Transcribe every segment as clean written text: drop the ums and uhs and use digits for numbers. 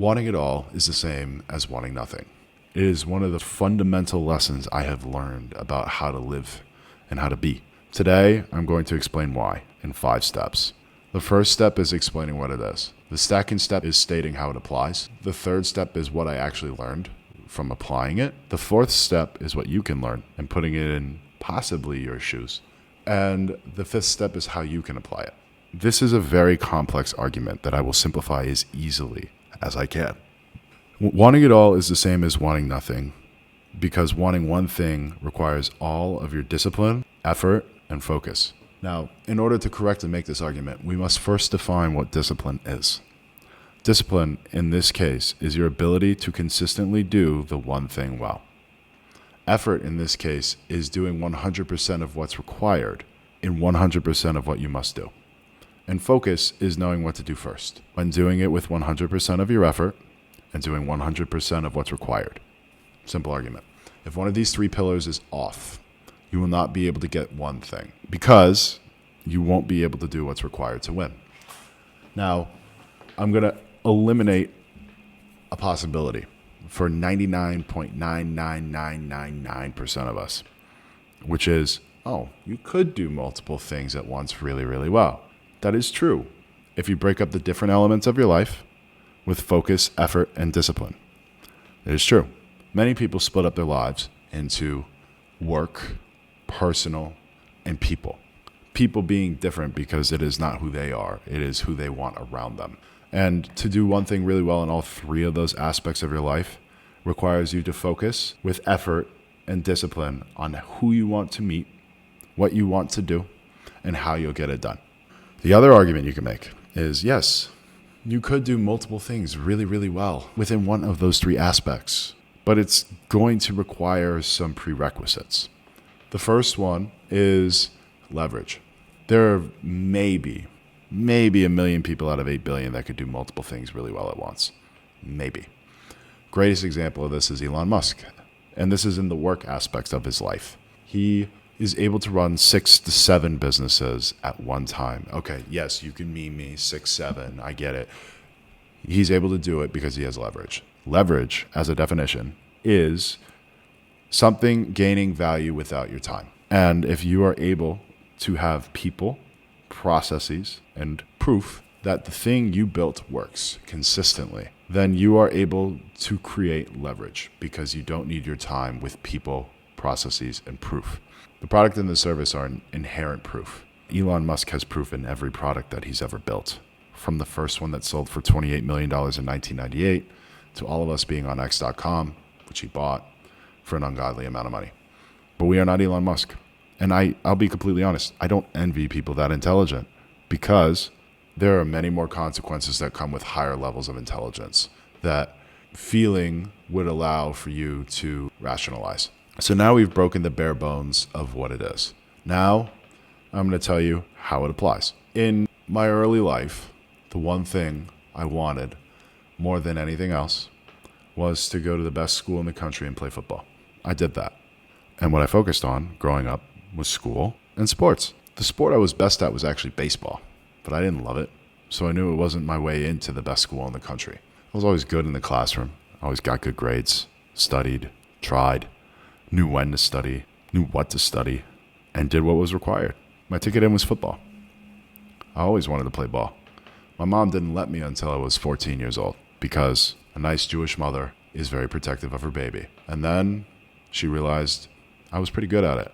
Wanting it all is the same as wanting nothing. It is one of the fundamental lessons I have learned about how to live and how to be. Today, I'm going to explain why in 5 steps. The first step is explaining what it is. The second step is stating how it applies. The third step is what I actually learned from applying it. The fourth step is what you can learn and putting it in possibly your shoes. And the fifth step is how you can apply it. This is a very complex argument that I will simplify as easily as I can. Wanting it all is the same as wanting nothing, because wanting one thing requires all of your discipline, effort, and focus. Now, in order to correctly make this argument, we must first define what discipline is. Discipline, in this case, is your ability to consistently do the one thing well. Effort, in this case, is doing 100% of what's required in 100% of what you must do. And focus is knowing what to do first, when doing it with 100% of your effort and doing 100% of what's required. Simple argument. If one of these 3 pillars is off, you will not be able to get one thing because you won't be able to do what's required to win. Now, I'm going to eliminate a possibility for 99.99999% of us, which is, you could do multiple things at once really, really well. That is true if you break up the different elements of your life with focus, effort, and discipline. It is true. Many people split up their lives into work, personal, and people. People being different because it is not who they are. It is who they want around them. And to do one thing really well in all 3 of those aspects of your life requires you to focus with effort and discipline on who you want to meet, what you want to do, and how you'll get it done. The other argument you can make is, yes, you could do multiple things really, really well within one of those 3 aspects, but it's going to require some prerequisites. The first one is leverage. There are maybe 1 million people out of 8 billion that could do multiple things really well at once. Maybe. Greatest example of this is Elon Musk, and this is in the work aspects of his life. He is able to run 6 to 7 businesses at one time. Okay, yes, you can meme me 6, 7, I get it. He's able to do it because he has leverage. Leverage, as a definition, is something gaining value without your time. And if you are able to have people, processes, and proof that the thing you built works consistently, then you are able to create leverage because you don't need your time with people, processes, and proof. The product and the service are an inherent proof. Elon Musk has proof in every product that he's ever built, from the first one that sold for $28 million in 1998 to all of us being on X.com, which he bought for an ungodly amount of money. But we are not Elon Musk. And I'll be completely honest, I don't envy people that intelligent because there are many more consequences that come with higher levels of intelligence that feeling would allow for you to rationalize. So now we've broken the bare bones of what it is. Now I'm going to tell you how it applies. In my early life, the one thing I wanted more than anything else was to go to the best school in the country and play football. I did that. And what I focused on growing up was school and sports. The sport I was best at was actually baseball, but I didn't love it. So I knew it wasn't my way into the best school in the country. I was always good in the classroom. I always got good grades, studied, tried, knew when to study, knew what to study, and did what was required. My ticket in was football. I always wanted to play ball. My mom didn't let me until I was 14 years old because a nice Jewish mother is very protective of her baby. And then she realized I was pretty good at it.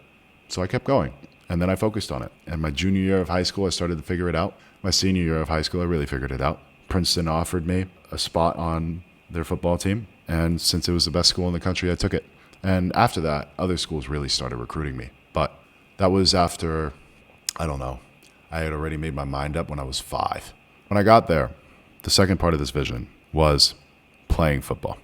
So I kept going. And then I focused on it. And my junior year of high school, I started to figure it out. My senior year of high school, I really figured it out. Princeton offered me a spot on their football team. And since it was the best school in the country, I took it. And after that, other schools really started recruiting me. But that was after, I had already made my mind up when I was 5. When I got there, the second part of this vision was playing football.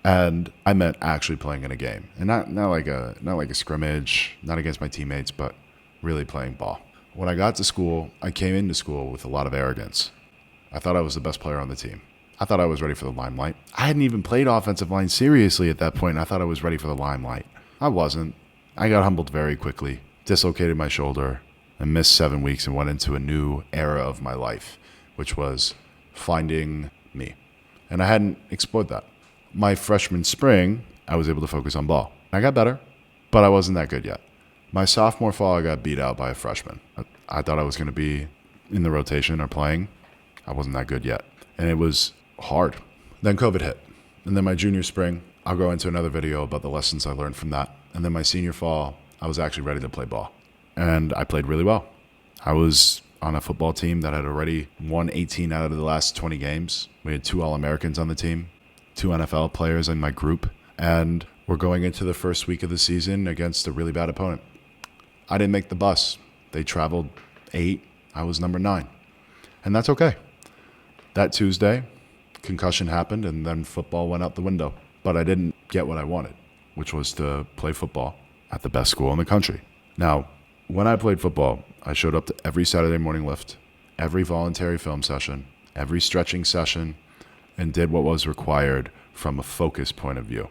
And I meant actually playing in a game. And not like a scrimmage, not against my teammates, but really playing ball. When I got to school, I came into school with a lot of arrogance. I thought I was the best player on the team. I thought I was ready for the limelight. I hadn't even played offensive line seriously at that point, and I thought I was ready for the limelight. I wasn't. I got humbled very quickly, dislocated my shoulder, and missed 7 weeks and went into a new era of my life, which was finding me And I hadn't explored that. My freshman spring, I was able to focus on ball. I got better, but I wasn't that good yet. My sophomore fall, I got beat out by a freshman. I thought I was going to be in the rotation or playing. I wasn't that good yet. And it was hard. Then COVID hit. And then my junior spring, I'll go into another video about the lessons I learned from that. And then my senior fall, I was actually ready to play ball. And I played really well. I was on a football team that had already won 18 out of the last 20 games. We had 2 All-Americans on the team, 2 NFL players in my group. And we're going into the first week of the season against a really bad opponent. I didn't make the bus. They traveled 8. I was number 9. And that's okay. That Tuesday, concussion happened, and then football went out the window. But I didn't get what I wanted, which was to play football at the best school in the country. Now, when I played football, I showed up to every Saturday morning lift, every voluntary film session, every stretching session, and did what was required from a focus point of view.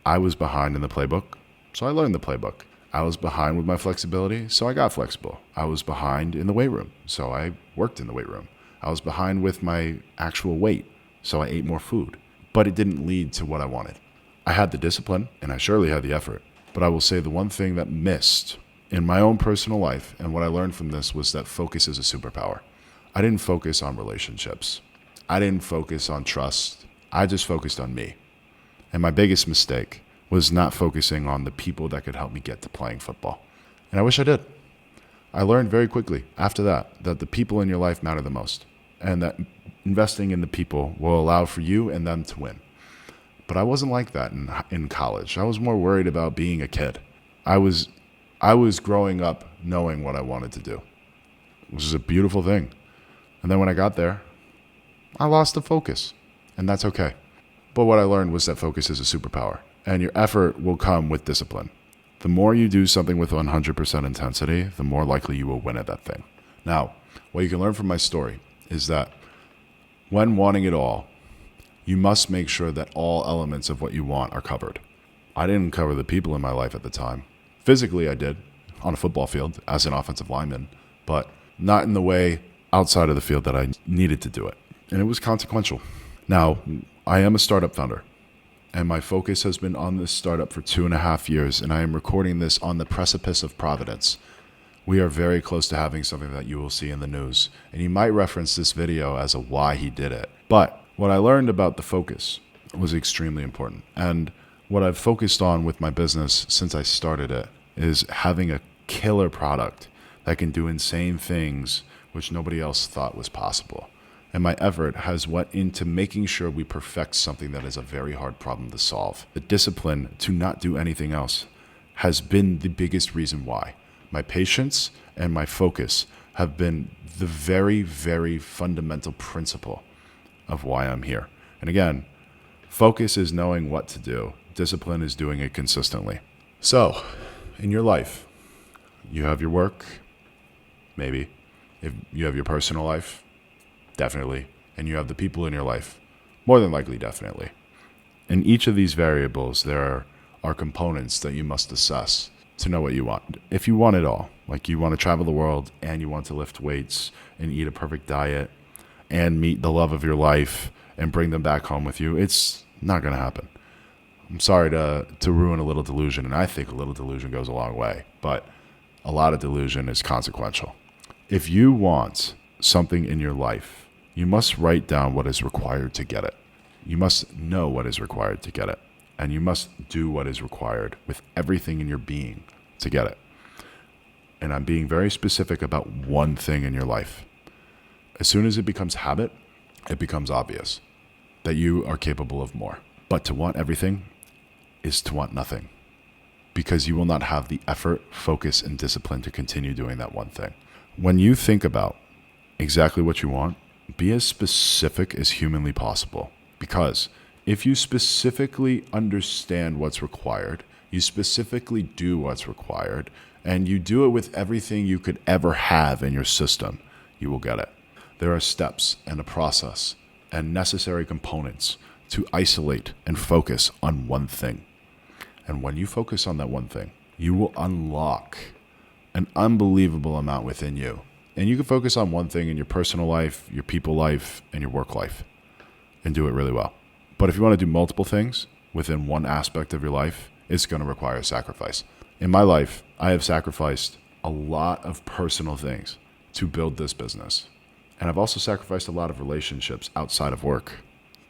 I was behind in the playbook, so I learned the playbook. I was behind with my flexibility, so I got flexible. I was behind in the weight room, so I worked in the weight room. I was behind with my actual weight, so I ate more food. But it didn't lead to what I wanted. I had the discipline, and I surely had the effort. But I will say the one thing that missed in my own personal life, and what I learned from this, was that focus is a superpower. I didn't focus on relationships. I didn't focus on trust. I just focused on me. And my biggest mistake was not focusing on the people that could help me get to playing football. And I wish I did. I learned very quickly after that the people in your life matter the most, and that investing in the people will allow for you and them to win. But I wasn't like that in college. I was more worried about being a kid. I was growing up knowing what I wanted to do, which is a beautiful thing. And then when I got there, I lost the focus, and that's okay. But what I learned was that focus is a superpower, and your effort will come with discipline. The more you do something with 100% intensity, the more likely you will win at that thing. Now, what you can learn from my story is that when wanting it all, you must make sure that all elements of what you want are covered. I didn't cover the people in my life at the time. Physically, I did, on a football field as an offensive lineman, but not in the way outside of the field that I needed to do it. And it was consequential. Now, I am a startup founder, and my focus has been on this startup for 2.5 years, and I am recording this on the precipice of Providence. We are very close to having something that you will see in the news, and you might reference this video as a why he did it. But what I learned about the focus was extremely important, and what I've focused on with my business since I started it is having a killer product that can do insane things which nobody else thought was possible. And my effort has went into making sure we perfect something that is a very hard problem to solve. The discipline to not do anything else has been the biggest reason why. My patience and my focus have been the very, very fundamental principle of why I'm here. And again, focus is knowing what to do. Discipline is doing it consistently. So, in your life, you have your work, maybe. If you have your personal life, definitely. And you have the people in your life, more than likely, definitely. In each of these variables, there are components that you must assess to know what you want. If you want it all, like you want to travel the world and you want to lift weights and eat a perfect diet and meet the love of your life and bring them back home with you, it's not going to happen. I'm sorry to ruin a little delusion, and I think a little delusion goes a long way, but a lot of delusion is consequential. If you want something in your life, you must write down what is required to get it. You must know what is required to get it, and you must do what is required with everything in your being to get it. And I'm being very specific about one thing in your life. As soon as it becomes habit, it becomes obvious that you are capable of more. But to want everything is to want nothing, because you will not have the effort, focus, and discipline to continue doing that one thing. When you think about exactly what you want, be as specific as humanly possible, because if you specifically understand what's required, you specifically do what's required, and you do it with everything you could ever have in your system, you will get it. There are steps and a process and necessary components to isolate and focus on one thing. And when you focus on that one thing, you will unlock an unbelievable amount within you. And you can focus on one thing in your personal life, your people life, and your work life. and do it really well. But if you want to do multiple things within one aspect of your life, it's going to require sacrifice. In my life, I have sacrificed a lot of personal things to build this business. And I've also sacrificed a lot of relationships outside of work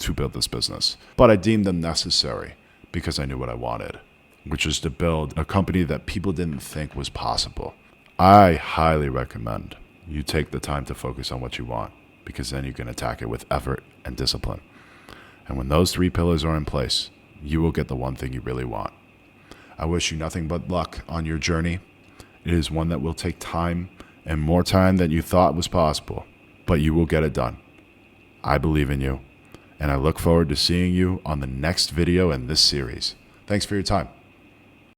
to build this business. But I deemed them necessary because I knew what I wanted, which is to build a company that people didn't think was possible. I highly recommend you take the time to focus on what you want, because then you can attack it with effort and discipline. And when those 3 pillars are in place, you will get the one thing you really want. I wish you nothing but luck on your journey. It is one that will take time, and more time than you thought was possible, but you will get it done. I believe in you, and I look forward to seeing you on the next video in this series. Thanks for your time.